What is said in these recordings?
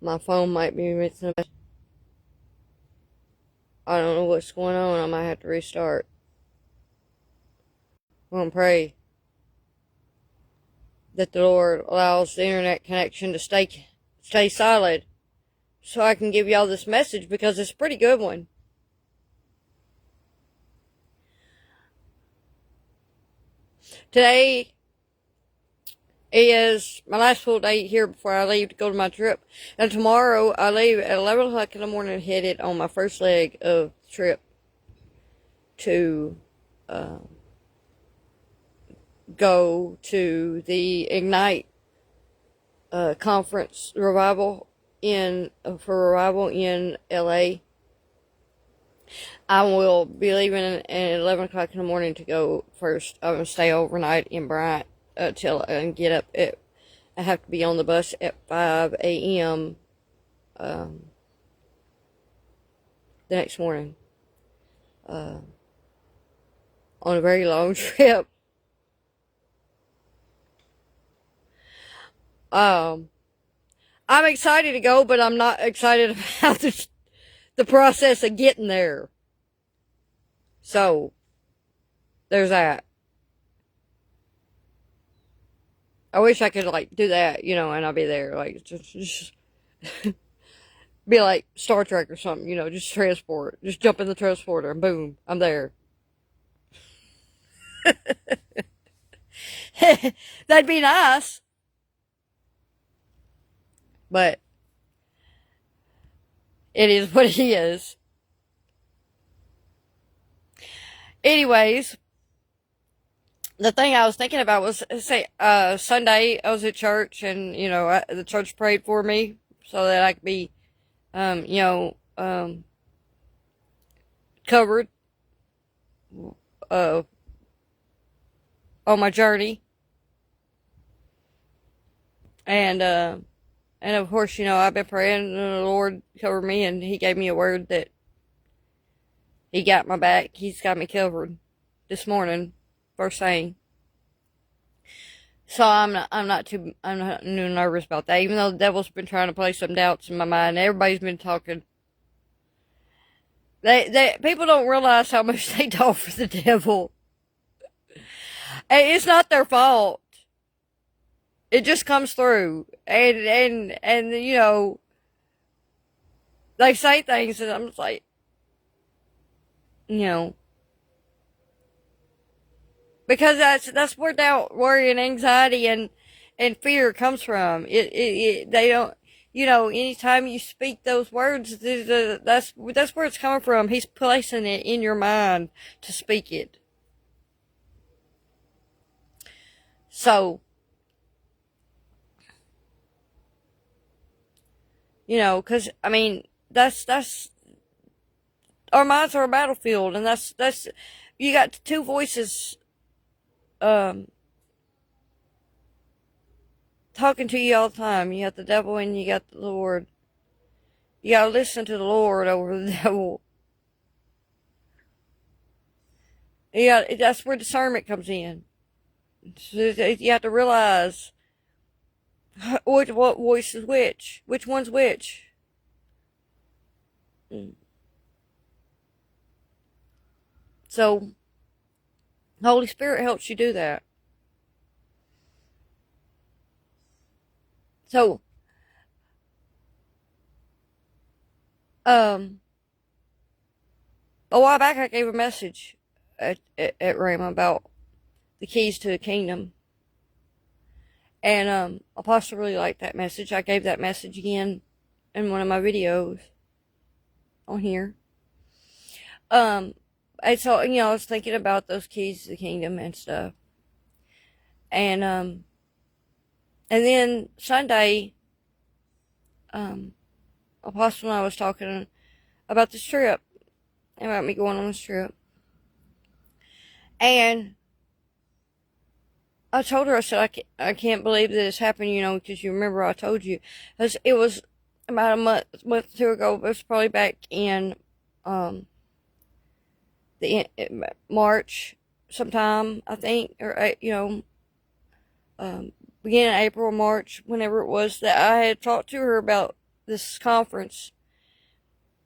My phone might be missing. I don't know what's going on. I might have to restart. I'm gonna pray that the Lord allows the internet connection to stay solid, so I can give y'all this message because it's a pretty good one. Today is my last full day here before I leave to go to my trip. And tomorrow I leave at 11 o'clock in the morning, headed on my first leg of the trip to go to the Ignite conference revival for revival in LA. I will be leaving at 11 o'clock in the morning to go first. I'm going to stay overnight in Bryant till and get up at, I have to be on the bus at 5 a.m. The next morning. On a very long trip. I'm excited to go, but I'm not excited about the process of getting there. So, there's that. I wish I could, like, do that, you know, and I'll be there. Like, just be like Star Trek or something, you know, just transport. Just jump in the transporter and boom, I'm there. That'd be nice. But it is what it is. Anyways, the thing I was thinking about was, say, Sunday I was at church and, you know, the church prayed for me so that I could be, you know, covered, uh, on my journey. And of course, you know, I've been praying and the Lord covered me and He gave me a word that He got my back. He's got me covered this morning, first thing. So I'm not too nervous about that, even though the devil's been trying to play some doubts in my mind. Everybody's been talking. People don't realize how much they talk for the devil. And it's not their fault. It just comes through. And you know, they say things and I'm just like, you know, because that's where doubt, worry, and anxiety and fear comes from. They don't, you know, anytime you speak those words, that's where it's coming from. He's placing it in your mind to speak it. So, you know, because I mean, that's our minds are a battlefield, and that's you got two voices talking to you all the time. You got the devil and you got the Lord. You gotta listen to the Lord over the devil. That's where discernment comes in. So you have to realize what voice is which one's which. So, the Holy Spirit helps you do that. So, um, a while back I gave a message at Rhema about the keys to the kingdom. And, Apostle really liked that message. I gave that message again in one of my videos on here. And so, you know, I was thinking about those keys to the kingdom and stuff. And then Sunday, Apostle and I was talking about this trip, about me going on this trip. And I told her, I said, I can't believe that it's happened, you know, because you remember I told you. It was about a month or two ago, but it was probably back in, March sometime, I think, or, you know, beginning of April, March, whenever it was that I had talked to her about this conference.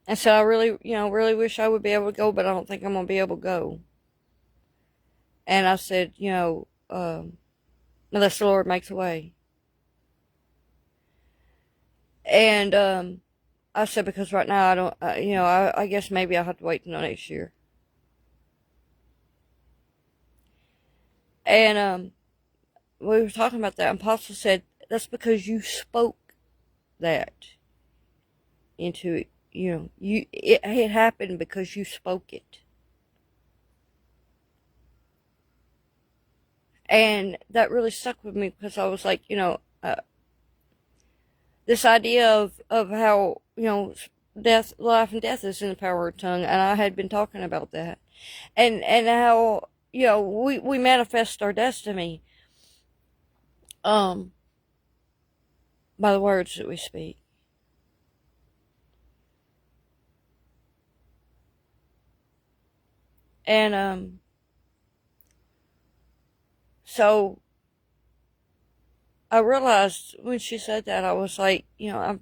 I said, I really, really wish I would be able to go, but I don't think I'm going to be able to go. And I said, unless the Lord makes a way. And, I said, because right now I don't, I guess maybe I'll have to wait until next year. And, we were talking about that. Apostle said, that's because you spoke that into it. It happened because you spoke it. And that really stuck with me because I was like, this idea of how, life and death is in the power of tongue. And I had been talking about that. And how, we manifest our destiny, by the words that we speak. And, so I realized when she said that, I was like, I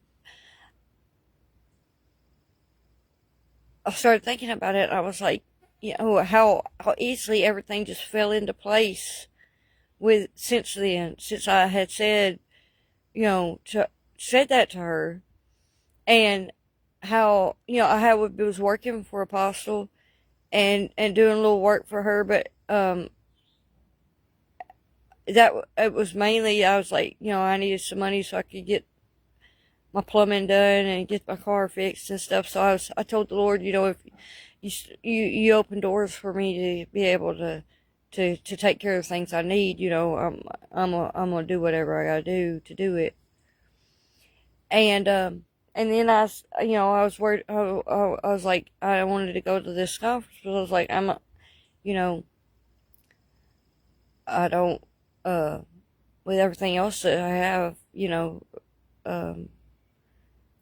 started thinking about it. I was like, how easily everything just fell into place since then, since I had said, said that to her, and how, I was working for Apostle and doing a little work for her, but, that it was mainly, I was like, I needed some money so I could get my plumbing done and get my car fixed and stuff. So I told the Lord, if you open doors for me to be able to take care of things I need, I'm gonna do whatever I gotta do to do it. And then I was worried. I was like, I wanted to go to this conference, but I was like, I don't, with everything else that I have,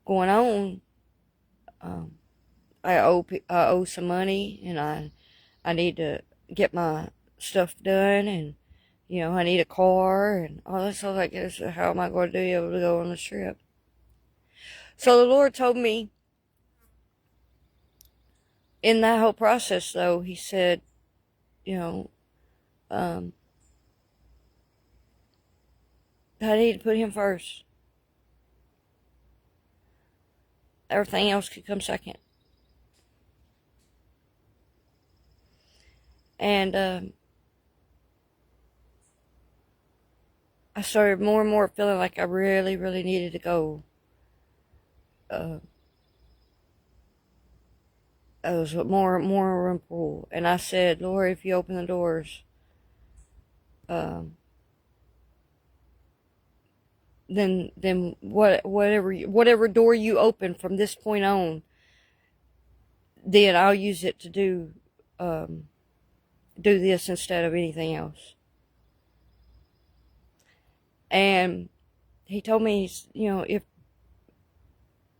going on, I owe some money, and I need to get my stuff done, and I need a car and all this. So I was like, how am I going to be able to go on this trip? So the Lord told me in that whole process, though, He said, I need to put Him first. Everything else could come second. And I started more and more feeling like I really, really needed to go. I was more and more pull, and I said, Lord, if you open the doors, then whatever door you open from this point on, then I'll use it to do this instead of anything else. And He told me,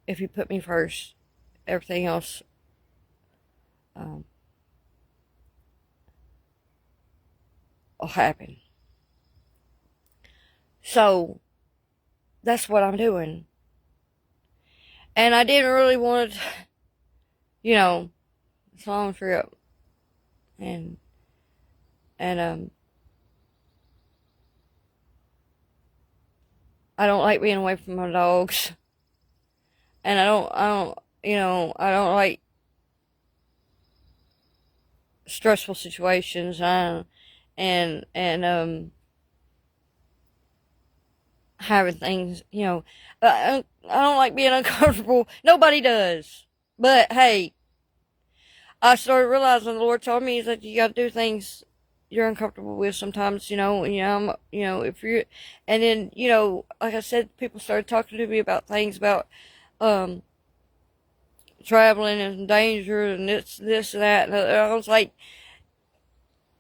if you put me first, everything else will happen. So that's what I'm doing. And I didn't really want to, it's a long trip. And I don't like being away from my dogs. And I don't like stressful situations. And having things, I don't like being uncomfortable. Nobody does. But hey, I started realizing the Lord told me that you got to do things you're uncomfortable with sometimes, if you're, and then, like I said, people started talking to me about things about, traveling and danger and this and that. And I was like,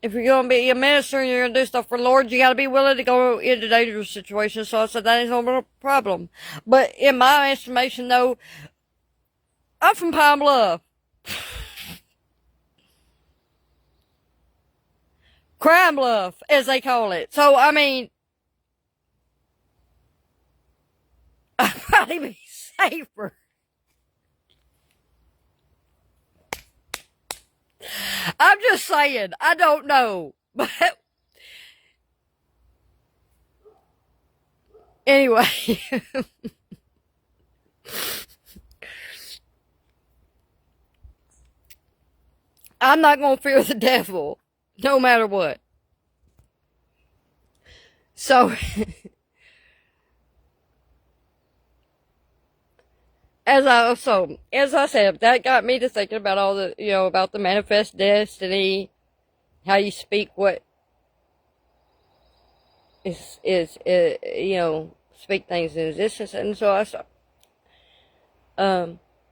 if you're going to be a minister and you're going to do stuff for the Lord, you got to be willing to go into dangerous situations. So I said, that ain't no problem. But in my estimation, though, I'm from Pine Bluff. Crime Bluff, as they call it. So, I mean, I'd probably be paper. I'm just saying, I don't know. But anyway, I'm not going to fear the devil no matter what. So, as I said, that got me to thinking about all the, about the manifest destiny, how you speak what is speak things in existence. And so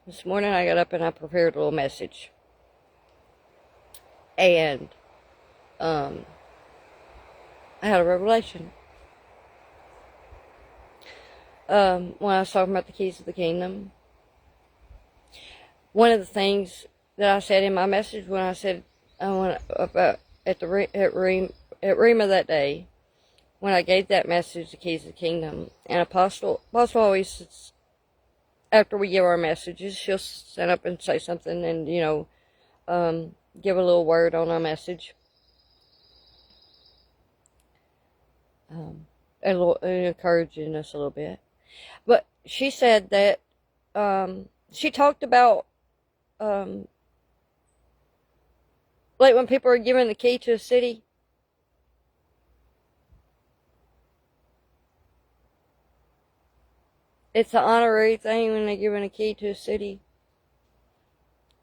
this morning I got up and I prepared a little message. And, I had a revelation. When I was talking about the keys of the kingdom, one of the things that I said in my message when I said about at Rhema that day, when I gave that message, the keys of the kingdom, and Apostle always, after we give our messages, she'll stand up and say something and give a little word on our message, and encouraging us a little bit. But she said that she talked about like when people are given the key to a city. It's an honorary thing when they're given a key to a city.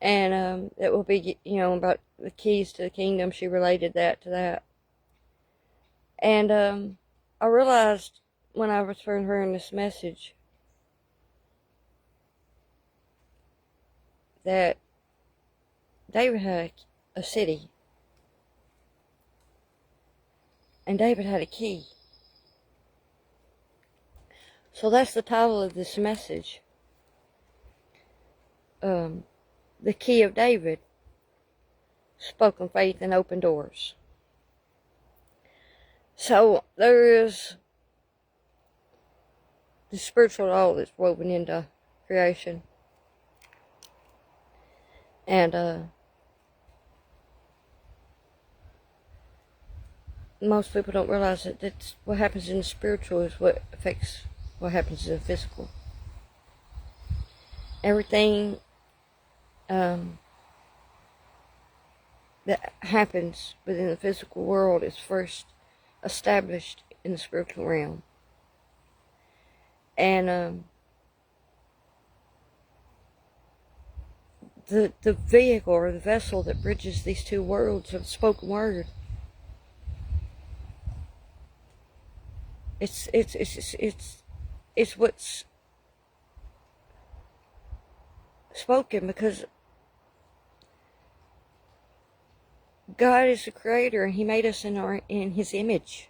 And it will be, about the keys to the kingdom. She related that to that. And I realized when I was hearing this message that David had a city. And David had a key. So that's the title of this message. The Key of David. Spoken faith and open doors. So there is the spiritual law that's woven into creation. And most people don't realize that that's what happens in the spiritual is what affects what happens in the physical. Everything that happens within the physical world is first established in the spiritual realm. And the vehicle or the vessel that bridges these two worlds of spoken word, it's what's spoken, because God is the creator and He made us in His image.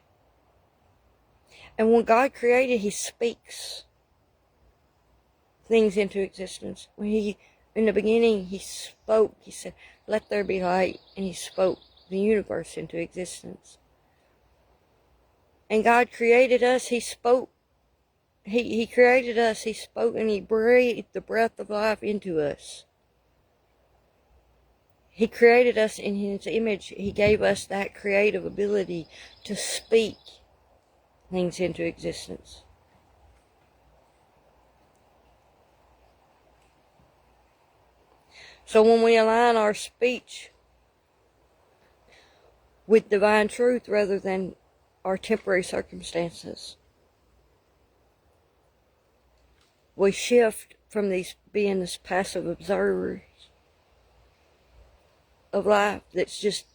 And when God created, He speaks things into existence. In the beginning, He spoke. He said, "Let there be light," and He spoke the universe into existence. And God created us. He spoke. He created us. He spoke, and He breathed the breath of life into us. He created us in His image. He gave us that creative ability to speak things into existence. So when we align our speech with divine truth rather than our temporary circumstances, we shift from being this passive observers of life that's just,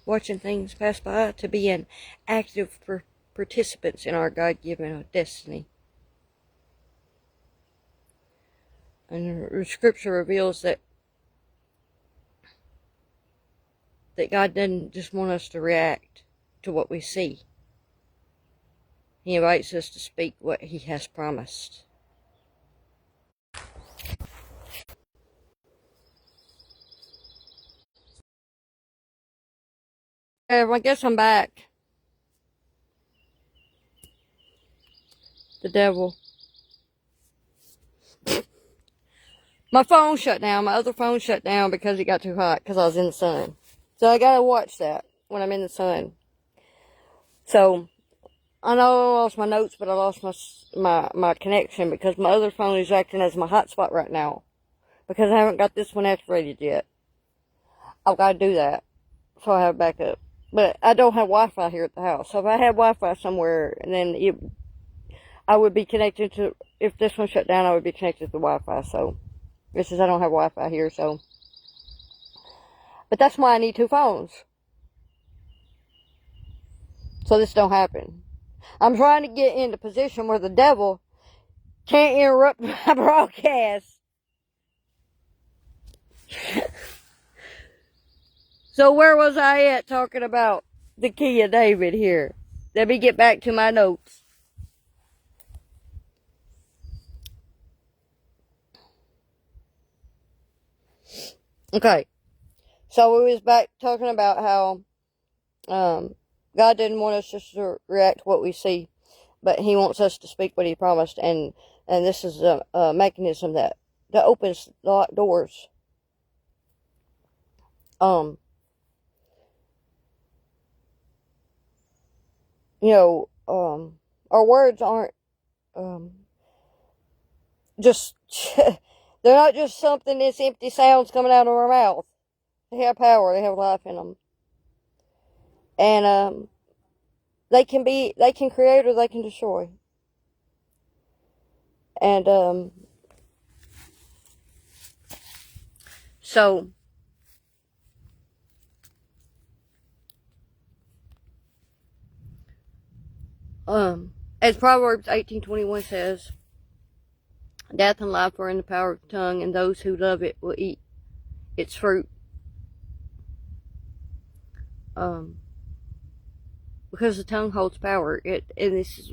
watching things pass by, to being active participants in our God-given destiny. And the scripture reveals that God doesn't just want us to react to what we see. He invites us to speak what He has promised. I guess I'm back. The devil. My phone shut down. My other phone shut down because it got too hot because I was in the sun. So I gotta watch that when I'm in the sun. So I know I lost my notes, but I lost my connection because my other phone is acting as my hotspot right now because I haven't got this one activated yet. I've got to do that so I have backup. But I don't have Wi-Fi here at the house. So if I had Wi-Fi somewhere, and then I would be connected to. If this one shut down, I would be connected to Wi-Fi. So this is I don't have Wi-Fi here. So, but that's why I need two phones. So this don't happen. I'm trying to get in the position where the devil can't interrupt my broadcast. So where was I at talking about the key of David here? Let me get back to my notes. Okay. So we was back talking about how God didn't want us just to react to what we see, but He wants us to speak what He promised, and this is a mechanism that opens locked doors. Our words aren't just they're not just something that's empty sounds coming out of our mouth. They have power. They have life in them, and they can create or they can destroy. And so as Proverbs 18:21 says, death and life are in the power of the tongue, and those who love it will eat its fruit. Because the tongue holds power. And this is,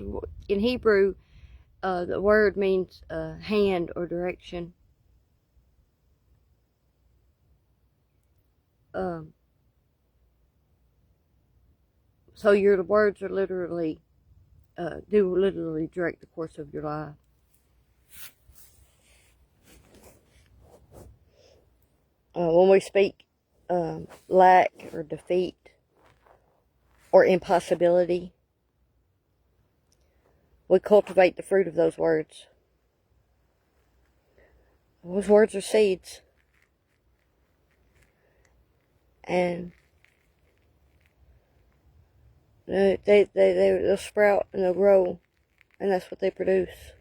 in Hebrew, the word means hand or direction. So the words are literally direct the course of your life. When we speak lack or defeat or impossibility, we cultivate the fruit of those words. Those words are seeds. And they'll sprout and they'll grow, and that's what they produce.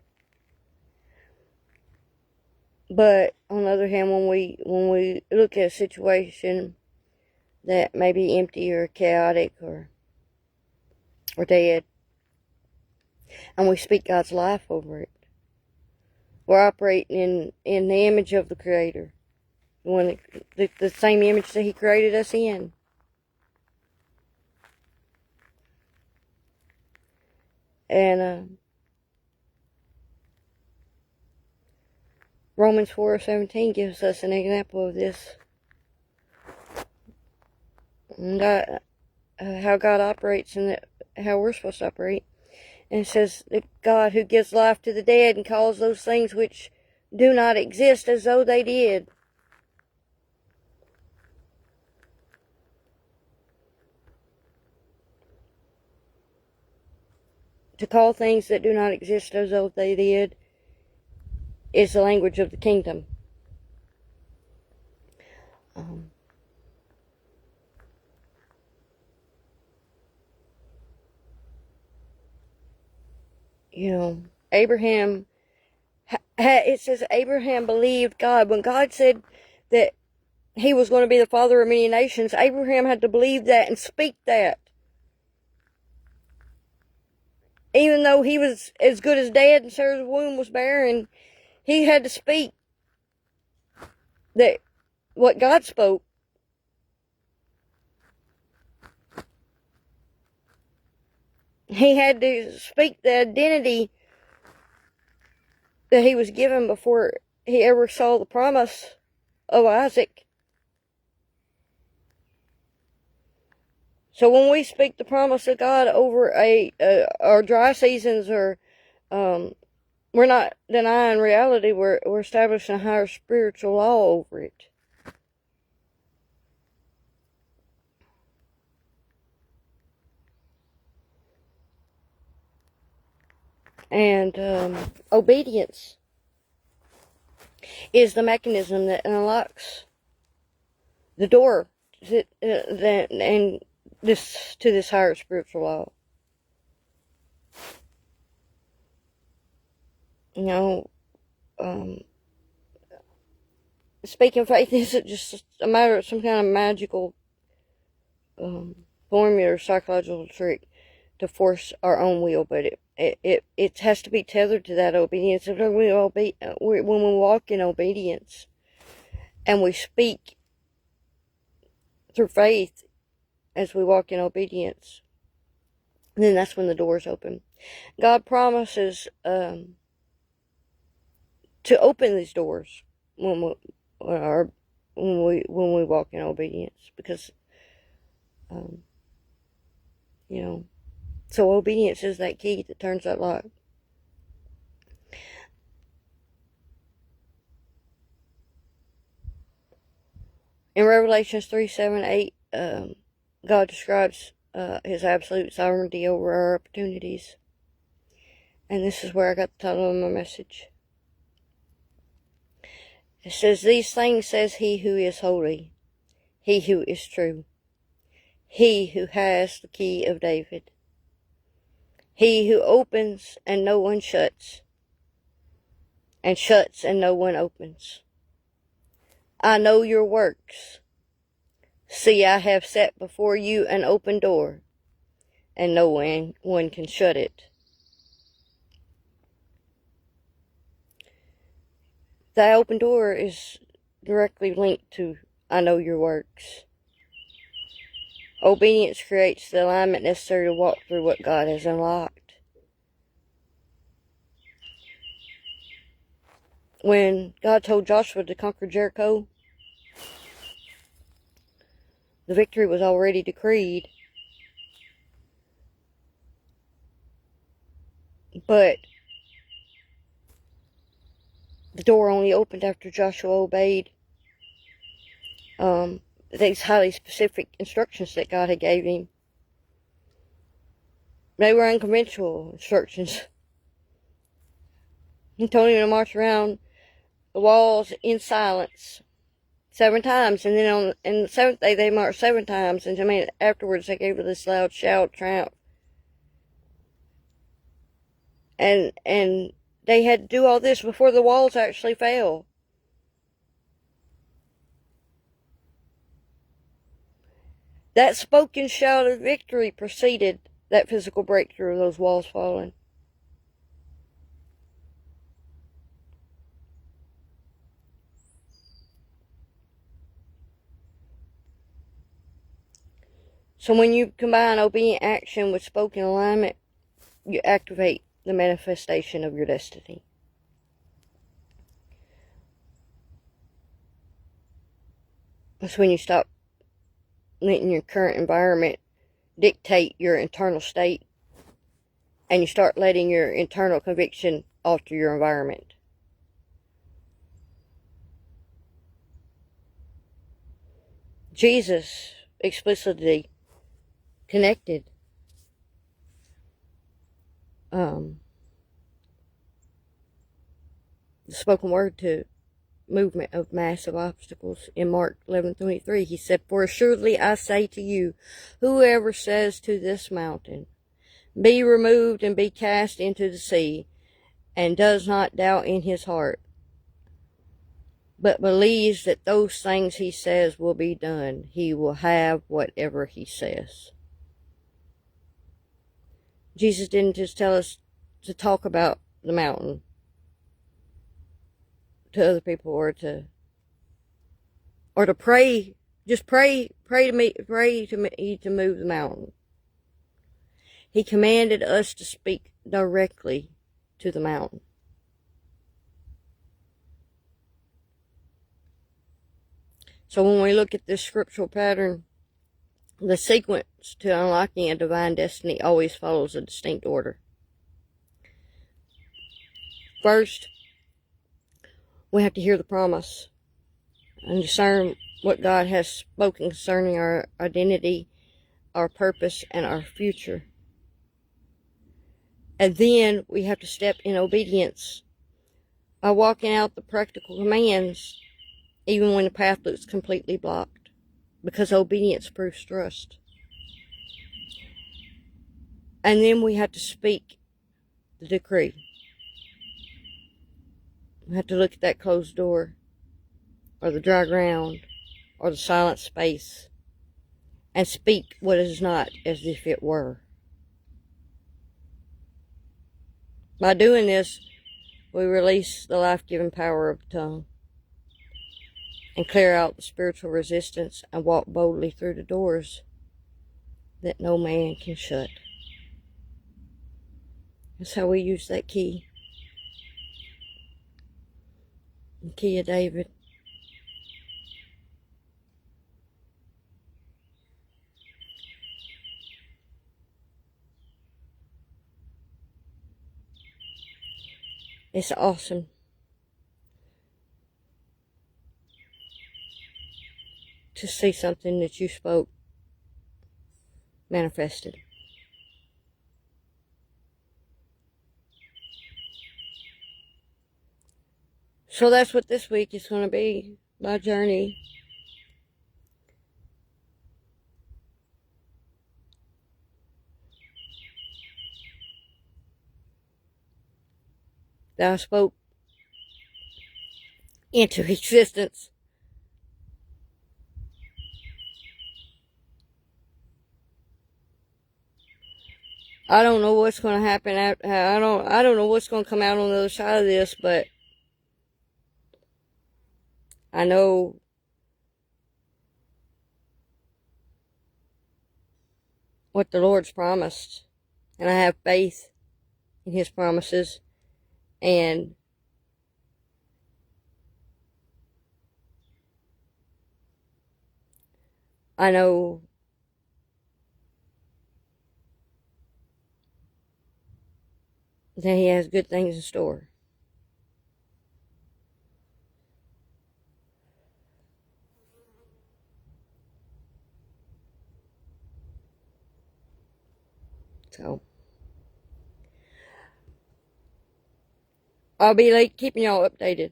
But on the other hand, when we look at a situation that may be empty or chaotic or dead, and we speak God's life over it, we're operating in the image of the Creator, the same image that He created us in. And Romans 4:17 gives us an example of this. God, how God operates and how we're supposed to operate. And it says that God who gives life to the dead and calls those things which do not exist as though they did. To call things that do not exist as though they did is the language of the kingdom. Abraham, it says Abraham believed God. When God said that he was going to be the father of many nations, Abraham had to believe that and speak that. Even though he was as good as dead and Sarah's womb was barren, he had to speak that what God spoke. He had to speak the identity that he was given before he ever saw the promise of Isaac. So when we speak the promise of God over our dry seasons or we're not denying reality. We're establishing a higher spiritual law over it. And obedience is the mechanism that unlocks the door to this higher spiritual law. You know, speaking faith isn't just a matter of some kind of magical formula or psychological trick to force our own will, but it has to be tethered to that obedience. When we walk in obedience and we speak through faith as we walk in obedience, then that's when the doors open. God promises to open these doors when we walk in obedience, because you know, so obedience is that key that turns that lock. In Revelations 3:7-8, God describes his absolute sovereignty over our opportunities. And this is where I got the title of my message. It says, "These things says he who is holy, he who is true, he who has the key of David, he who opens and no one shuts, and shuts and no one opens. I know your works. See, I have set before you an open door, and no one can shut it." That open door is directly linked to "I know your works." Obedience creates the alignment necessary to walk through what God has unlocked. When God told Joshua to conquer Jericho, the victory was already decreed. But the door only opened after Joshua obeyed these highly specific instructions that God had gave him. They were unconventional instructions. He told him to march around the walls in silence 7 times, and then on the 7th day they marched 7 times, and afterwards they gave this loud shout, triumph, and they had to do all this before the walls actually fell. That spoken shout of victory preceded that physical breakthrough of those walls falling. So when you combine obedient action with spoken alignment, you activate the manifestation of your destiny. That's when you stop letting your current environment dictate your internal state, and you start letting your internal conviction alter your environment. Jesus explicitly connected the spoken word to movement of massive obstacles. In Mark 11:23, he said, "For assuredly I say to you, whoever says to this mountain, be removed and be cast into the sea, and does not doubt in his heart, but believes that those things he says will be done, he will have whatever he says." Jesus didn't just tell us to talk about the mountain to other people, or to pray. Just pray to me to move the mountain. He commanded us to speak directly to the mountain. So when we look at this scriptural pattern, the sequence to unlocking a divine destiny always follows a distinct order. First, we have to hear the promise and discern what God has spoken concerning our identity, our purpose, and our future. And then we have to step in obedience by walking out the practical commands, even when the path looks completely blocked, because obedience proves trust. And then we have to speak the decree. We have to look at that closed door, or the dry ground, or the silent space, and speak what is not as if it were. By doing this, we release the life-giving power of the tongue and clear out the spiritual resistance and walk boldly through the doors that no man can shut. That's how we use that key. The key of David. It's awesome to see something that you spoke manifested. So that's what this week is going to be, my journey. That I spoke into existence. I don't know what's going to happen. I don't know what's going to come out on the other side of this, but I know what the Lord's promised, and I have faith in His promises, and I know that He has good things in store. So I'll be keeping y'all updated.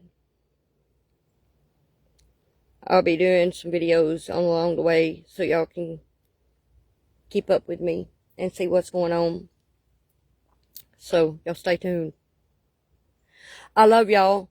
I'll be doing some videos along the way so y'all can keep up with me and see what's going on. So y'all stay tuned. I love y'all.